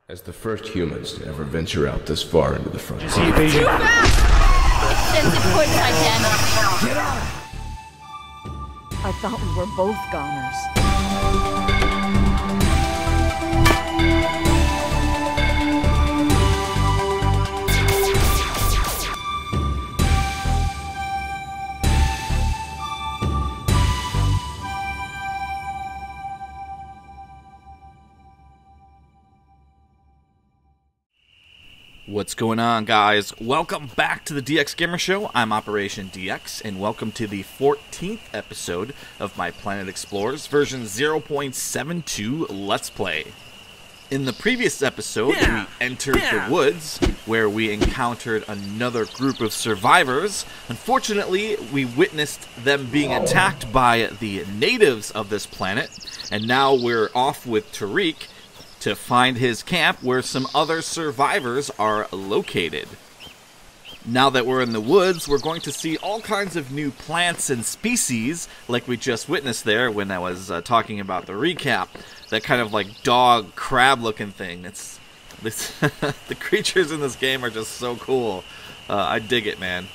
As the first humans to ever venture out this far into the frontier. Too fast! Sensitive quicktime damage. Get out! I thought we were both goners. What's going on, guys? Welcome back to the DX Gamer Show. I'm Operation DX, and welcome to the 14th episode of my Planet Explorers version 0.72 Let's Play. In the previous episode, we entered the woods, where we encountered another group of survivors. Unfortunately, we witnessed them being attacked by the natives of this planet, and now we're off with Tariq to find his camp where some other survivors are located. Now that we're in the woods, we're going to see all kinds of new plants and species, like we just witnessed there when I was talking about the recap. That kind of like dog crab looking thing. The creatures in this game are just so cool. I dig it, man.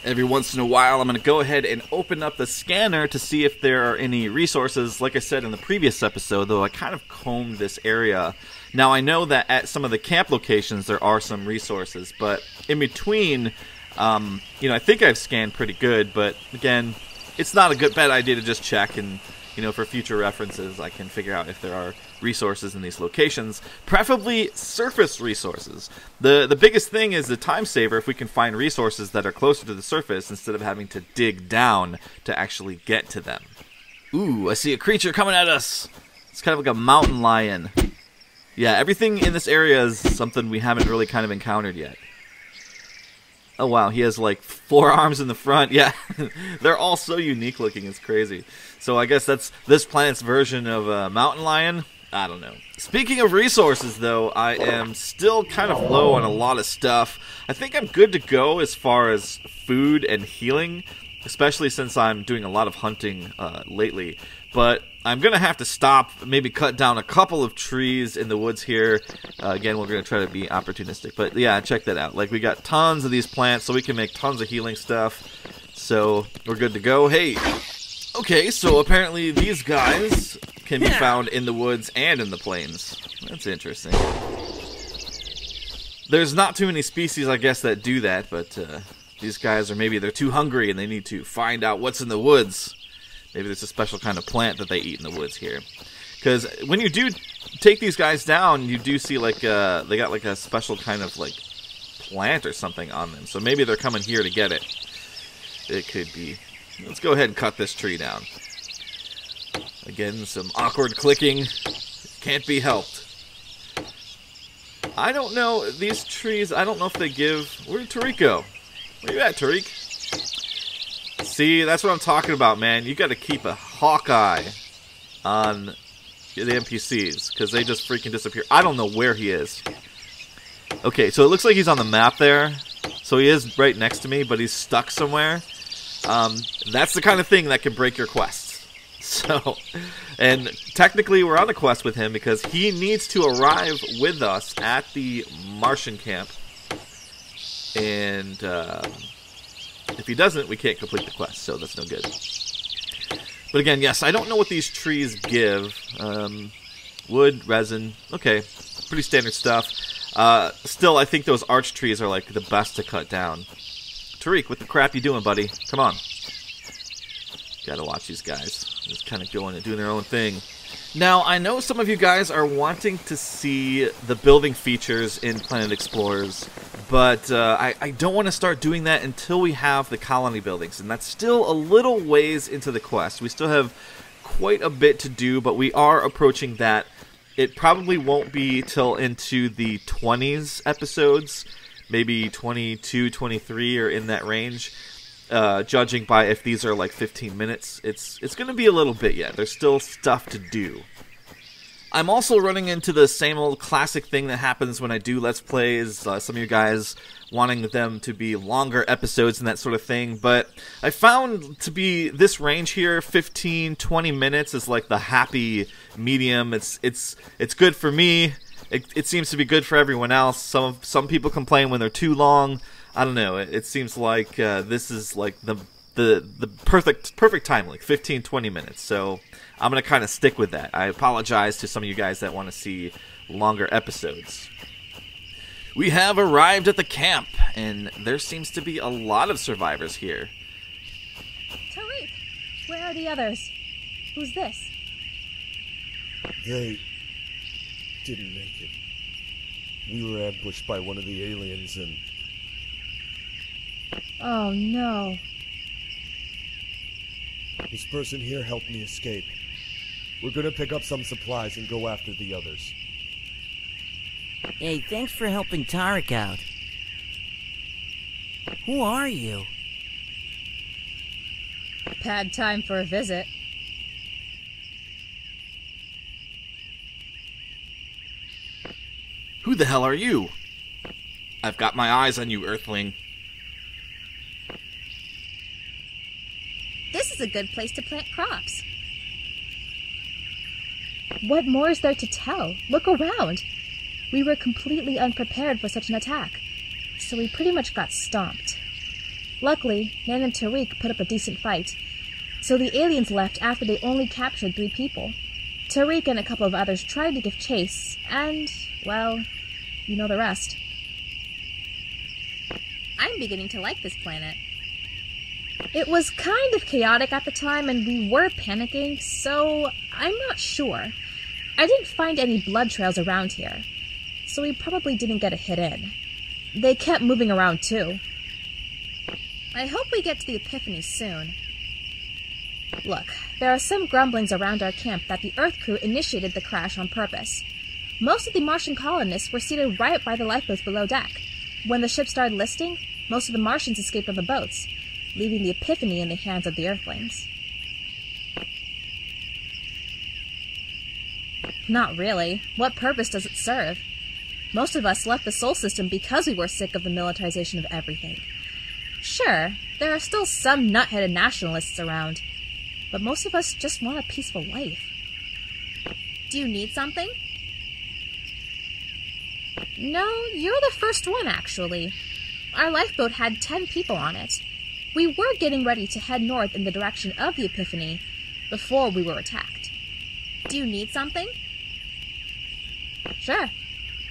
Every once in a while, I'm going to go ahead and open up the scanner to see if there are any resources. Like I said in the previous episode, though, I kind of combed this area. Now, I know that at some of the camp locations, there are some resources, but in between, I think I've scanned pretty good, but again, it's not a bad idea to just check, and, for future references, I can figure out if there are resources in these locations, preferably surface resources. The biggest thing is the time saver if we can find resources that are closer to the surface instead of having to dig down to actually get to them. Ooh, I see a creature coming at us. It's kind of like a mountain lion. Yeah, everything in this area is something we haven't really kind of encountered yet. Oh wow, he has like 4 arms in the front. Yeah, they're all so unique looking, it's crazy. So I guess that's this planet's version of a mountain lion. I don't know. Speaking of resources, though, I am still kind of low on a lot of stuff. I think I'm good to go as far as food and healing, especially since I'm doing a lot of hunting lately. But I'm going to have to stop, maybe cut down a couple of trees in the woods here. Again, we're going to try to be opportunistic. But yeah, check that out. Like, we got tons of these plants, so we can make tons of healing stuff. So we're good to go. Hey! Okay, so apparently these guys can be found in the woods and in the plains. That's interesting. There's not too many species, I guess, that do that, but these guys are maybe they're too hungry and they need to find out what's in the woods. Maybe there's a special kind of plant that they eat in the woods here. Because when you do take these guys down, you do see like they got like a special kind of like plant or something on them. So maybe they're coming here to get it. It could be. Let's go ahead and cut this tree down. Again, some awkward clicking. Can't be helped. I don't know, these trees, I don't know if they give... Where'd Tariq go? Where you at, Tariq? See, that's what I'm talking about, man. You gotta keep a hawk eye on the NPCs, because they just freaking disappear. I don't know where he is. Okay, so it looks like he's on the map there. So he is right next to me, but he's stuck somewhere. That's the kind of thing that can break your quests. So, and technically we're on a quest with him because he needs to arrive with us at the Martian camp. And if he doesn't, we can't complete the quest, so that's no good. But again, yes, I don't know what these trees give. Wood, resin, okay, pretty standard stuff. Still, I think those arch trees are like the best to cut down. Tariq, what the crap you doing, buddy? Come on. Gotta watch these guys. Just kind of going and doing their own thing. Now, I know some of you guys are wanting to see the building features in Planet Explorers, but I don't want to start doing that until we have the colony buildings, and that's still a little ways into the quest. We still have quite a bit to do, but we are approaching that. It probably won't be till into the 20s episodes, maybe 22, 23, or in that range, judging by if these are like 15 minutes. It's going to be a little bit yet. There's still stuff to do. I'm also running into the same old classic thing that happens when I do Let's Plays, some of you guys wanting them to be longer episodes and that sort of thing, but I found to be this range here, 15, 20 minutes, is like the happy medium. It's good for me. it seems to be good for everyone else. Some people complain when they're too long. I don't know. It seems like this is like the perfect time, like 15-20 minutes. So I'm gonna kind of stick with that. I apologize to some of you guys that want to see longer episodes. We have arrived at the camp, and there seems to be a lot of survivors here. Tariq, where are the others? Who's this? They didn't make it. We were ambushed by one of the aliens and... Oh no. This person here helped me escape. We're gonna pick up some supplies and go after the others. Hey, thanks for helping Tariq out. Who are you? Bad time for a visit. Who the hell are you? I've got my eyes on you, Earthling. This is a good place to plant crops. What more is there to tell? Look around. We were completely unprepared for such an attack, so we pretty much got stomped. Luckily, Nan and Tariq put up a decent fight, so the aliens left after they only captured 3 people. Tariq and a couple of others tried to give chase, and, well, you know the rest. I'm beginning to like this planet. It was kind of chaotic at the time, and we were panicking, so I'm not sure. I didn't find any blood trails around here, so we probably didn't get a hit in. They kept moving around, too. I hope we get to the Epiphany soon. Look, there are some grumblings around our camp that the Earth crew initiated the crash on purpose. Most of the Martian colonists were seated right by the lifeboats below deck. When the ship started listing, most of the Martians escaped on the boats, leaving the Epiphany in the hands of the Earthlings. Not really. What purpose does it serve? Most of us left the Sol system because we were sick of the militarization of everything. Sure, there are still some nut-headed nationalists around, but most of us just want a peaceful life. Do you need something? No, you're the first one, actually. Our lifeboat had 10 people on it. We were getting ready to head north in the direction of the Epiphany before we were attacked. Do you need something? Sure.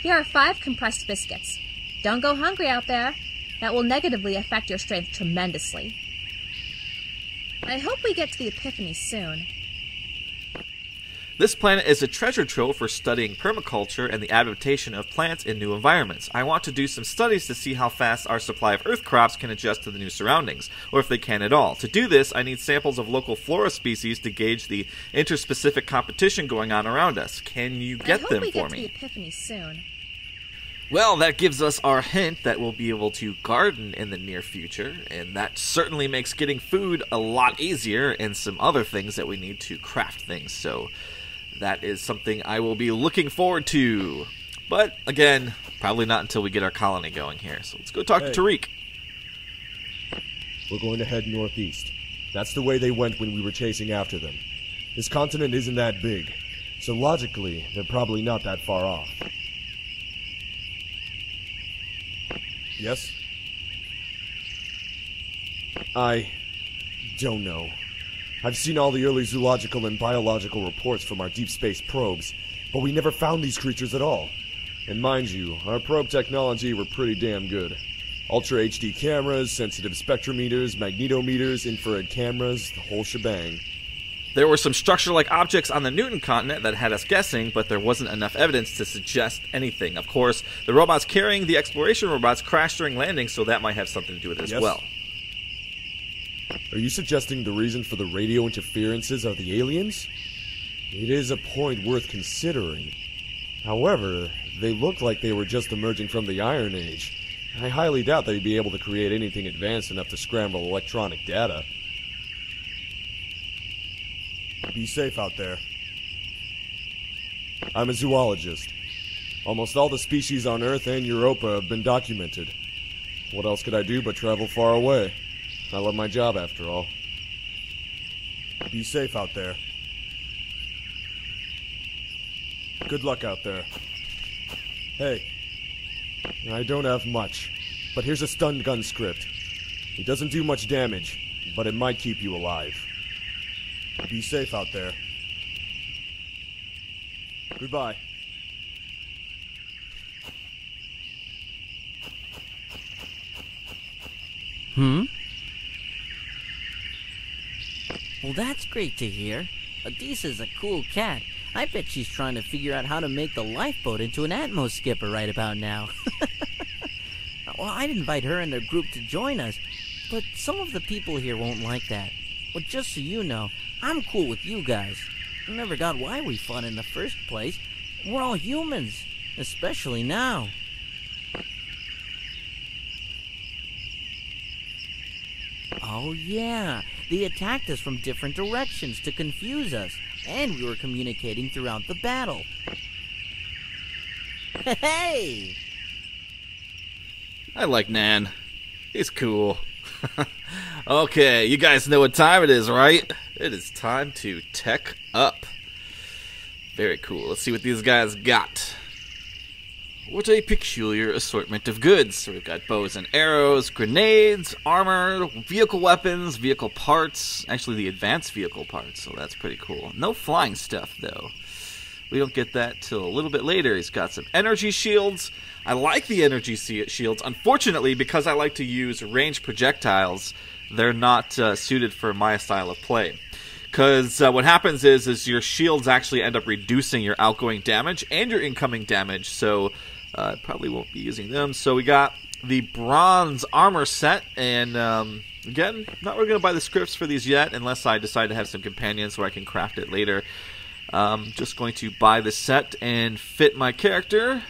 Here are 5 compressed biscuits. Don't go hungry out there. That will negatively affect your strength tremendously. I hope we get to the Epiphany soon. This planet is a treasure trove for studying permaculture and the adaptation of plants in new environments. I want to do some studies to see how fast our supply of earth crops can adjust to the new surroundings, or if they can at all. To do this, I need samples of local flora species to gauge the interspecific competition going on around us. Can you get them for me? I hope we get to the Epiphany soon. Well, that gives us our hint that we'll be able to garden in the near future, and that certainly makes getting food a lot easier and some other things that we need to craft things, so that is something I will be looking forward to. But, again, probably not until we get our colony going here, so let's go talk to Tariq. We're going to head northeast. That's the way they went when we were chasing after them. This continent isn't that big, so logically, they're probably not that far off. Yes? I don't know. I've seen all the early zoological and biological reports from our deep space probes, but we never found these creatures at all. And mind you, our probe technology were pretty damn good. Ultra HD cameras, sensitive spectrometers, magnetometers, infrared cameras, the whole shebang. There were some structure-like objects on the Newton continent that had us guessing, but there wasn't enough evidence to suggest anything. Of course, the robots carrying the exploration robots crashed during landing, so that might have something to do with it as well. Are you suggesting the reason for the radio interferences are the aliens? It is a point worth considering. However, they look like they were just emerging from the Iron Age. I highly doubt they'd be able to create anything advanced enough to scramble electronic data. Be safe out there. I'm a zoologist. Almost all the species on Earth and Europa have been documented. What else could I do but travel far away? I love my job after all. Be safe out there. Good luck out there. Hey, I don't have much, but here's a stun gun script. It doesn't do much damage, but it might keep you alive. Be safe out there. Goodbye. Hmm? Well, that's great to hear. Adisa's a cool cat. I bet she's trying to figure out how to make the lifeboat into an Atmos skipper right about now. Well, I'd invite her and their group to join us, but some of the people here won't like that. Well, just so you know, I'm cool with you guys. I never got why we fought in the first place. We're all humans, especially now. Oh yeah, they attacked us from different directions to confuse us, and we were communicating throughout the battle. Hey! I like Nan. He's cool. Okay, you guys know what time it is, right? It is time to tech up. Very cool. Let's see what these guys got. What a peculiar assortment of goods. So we've got bows and arrows, grenades, armor, vehicle weapons, vehicle parts. Actually, the advanced vehicle parts, so that's pretty cool. No flying stuff, though. We don't get that till a little bit later. He's got some energy shields. I like the energy shields. Unfortunately, because I like to use ranged projectiles, they're not suited for my style of play. Because what happens is your shields actually end up reducing your outgoing damage and your incoming damage, so I probably won't be using them. So we got the bronze armor set, and again, not really going to buy the scripts for these yet, unless I decide to have some companions where I can craft it later. Just going to buy the set and fit my character.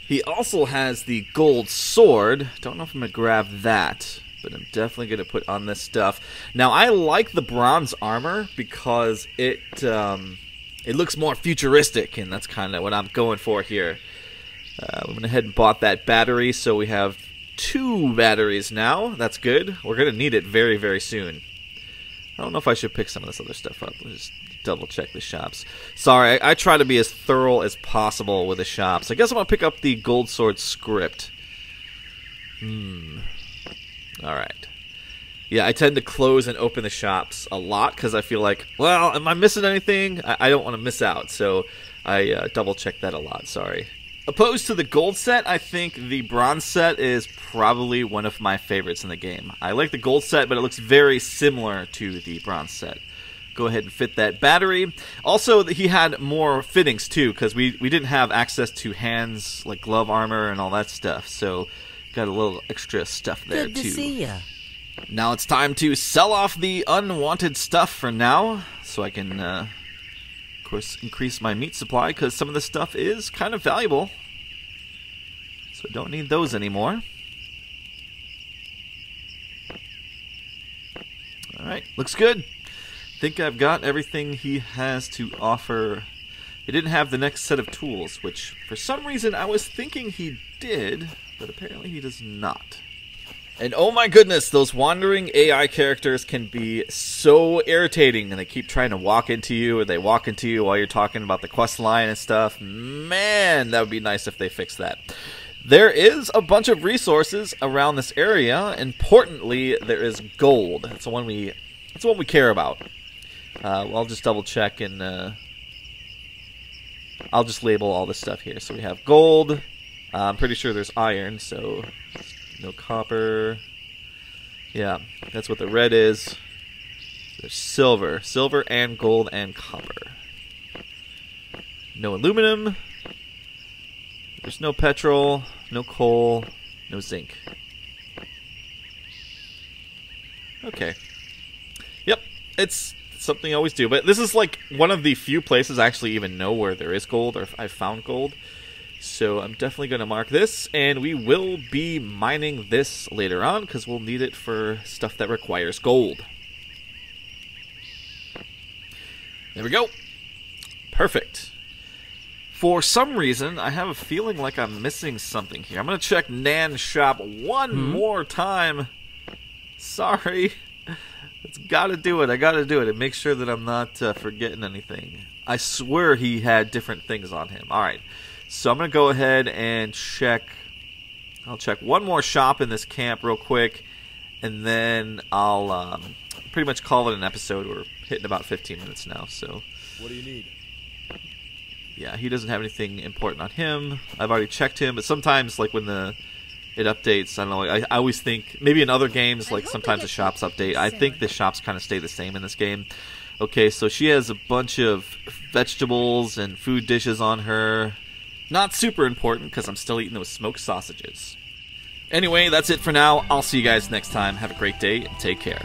He also has the gold sword. Don't know if I'm going to grab that, but I'm definitely going to put on this stuff. Now, I like the bronze armor because it looks more futuristic, and that's kind of what I'm going for here. We went ahead and bought that battery, so we have 2 batteries now. That's good. We're going to need it very, very soon. I don't know if I should pick some of this other stuff up. Let's just double check the shops. Sorry, I try to be as thorough as possible with the shops. I guess I'm going to pick up the gold sword script. Alright. Yeah, I tend to close and open the shops a lot because I feel like, well, am I missing anything? I don't want to miss out, so I double check that a lot, sorry. Opposed to the gold set, I think the bronze set is probably one of my favorites in the game. I like the gold set, but it looks very similar to the bronze set. Go ahead and fit that battery. Also, he had more fittings too, because we didn't have access to hands, like glove armor and all that stuff, so got a little extra stuff there too. Good to see ya. Now it's time to sell off the unwanted stuff for now, so I can, of course, increase my meat supply, because some of the stuff is kind of valuable. So I don't need those anymore. Alright, looks good. I think I've got everything he has to offer. He didn't have the next set of tools, which for some reason I was thinking he did, but apparently he does not. And oh my goodness, those wandering AI characters can be so irritating, and they keep trying to walk into you, or they walk into you while you're talking about the quest line and stuff. Man, that would be nice if they fixed that. There is a bunch of resources around this area. Importantly, there is gold. That's the one we care about. I'll just double check, and I'll just label all this stuff here. So we have gold. I'm pretty sure there's iron, so no copper. Yeah, that's what the red is. There's silver. Silver and gold and copper. No aluminum. There's no petrol, no coal, no zinc. Okay. Yep, it's something I always do. But this is like one of the few places I actually even know where there is gold, or I've found gold. So I'm definitely going to mark this, and we will be mining this later on because we'll need it for stuff that requires gold. There we go. Perfect. For some reason, I have a feeling like I'm missing something here. I'm going to check Nan's shop one more time. Sorry. It's got to do it. I got to do it and make sure that I'm not forgetting anything. I swear he had different things on him. All right. So I'm going to go ahead and check. I'll check one more shop in this camp real quick, and then I'll pretty much call it an episode. We're hitting about 15 minutes now, so. What do you need? Yeah, he doesn't have anything important on him. I've already checked him, but sometimes, like, when it updates, I don't know, I always think, maybe in other games, like, sometimes the shops update. I think the shops kind of stay the same in this game. Okay, so she has a bunch of vegetables and food dishes on her. Not super important, because I'm still eating those smoked sausages. Anyway, that's it for now. I'll see you guys next time. Have a great day, and take care.